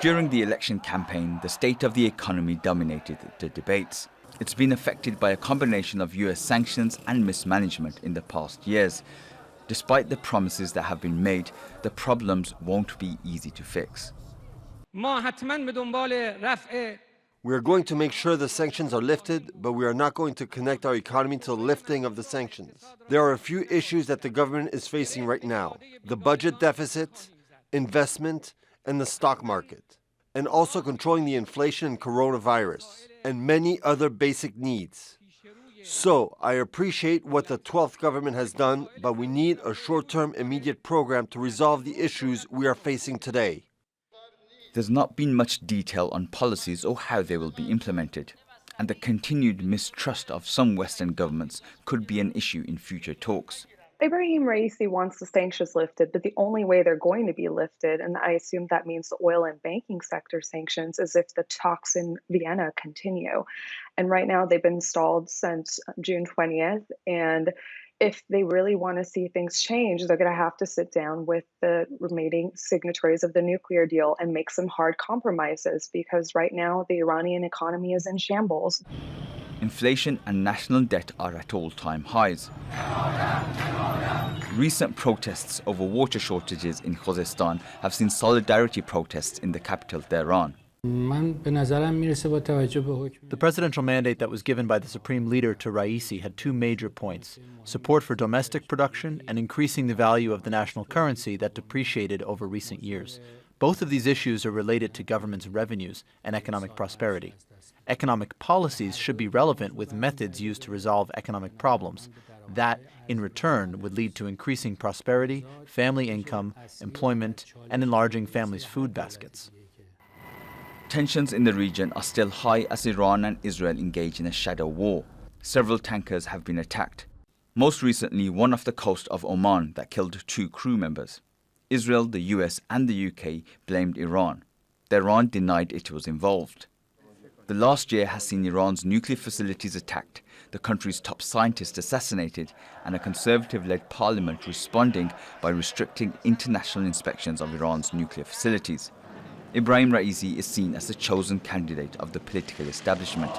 During the election campaign, the state of the economy dominated the debates. It's been affected by a combination of US sanctions and mismanagement in the past years. Despite the promises that have been made, the problems won't be easy to fix. We are going to make sure the sanctions are lifted, but we are not going to connect our economy to the lifting of the sanctions. There are a few issues that the government is facing right now: the budget deficit, investment, and the stock market, and also controlling the inflation and coronavirus, and many other basic needs. So, I appreciate what the 12th government has done, but we need a short-term, immediate program to resolve the issues we are facing today. There's not been much detail on policies or how they will be implemented, and the continued mistrust of some Western governments could be an issue in future talks. Ebrahim Raisi wants the sanctions lifted, but the only way they're going to be lifted, and I assume that means the oil and banking sector sanctions, is if the talks in Vienna continue. And right now they've been stalled since June 20th, and if they really want to see things change, they're going to have to sit down with the remaining signatories of the nuclear deal and make some hard compromises, because right now the Iranian economy is in shambles. Inflation and national debt are at all-time highs. Recent protests over water shortages in Khuzestan have seen solidarity protests in the capital, Tehran. The presidential mandate that was given by the supreme leader to Raisi had two major points: support for domestic production and increasing the value of the national currency that depreciated over recent years. Both of these issues are related to government's revenues and economic prosperity. Economic policies should be relevant with methods used to resolve economic problems. That, in return, would lead to increasing prosperity, family income, employment, and enlarging families' food baskets. Tensions in the region are still high as Iran and Israel engage in a shadow war. Several tankers have been attacked. Most recently, one off the coast of Oman that killed 2 crew members. Israel, the US, and the UK blamed Iran. Tehran denied it was involved. The last year has seen Iran's nuclear facilities attacked, the country's top scientists assassinated, and a conservative-led parliament responding by restricting international inspections of Iran's nuclear facilities. Ebrahim Raisi is seen as the chosen candidate of the political establishment.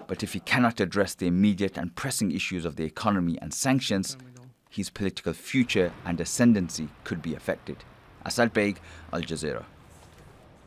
But if he cannot address the immediate and pressing issues of the economy and sanctions, his political future and ascendancy could be affected. Baig, Al Jazeera.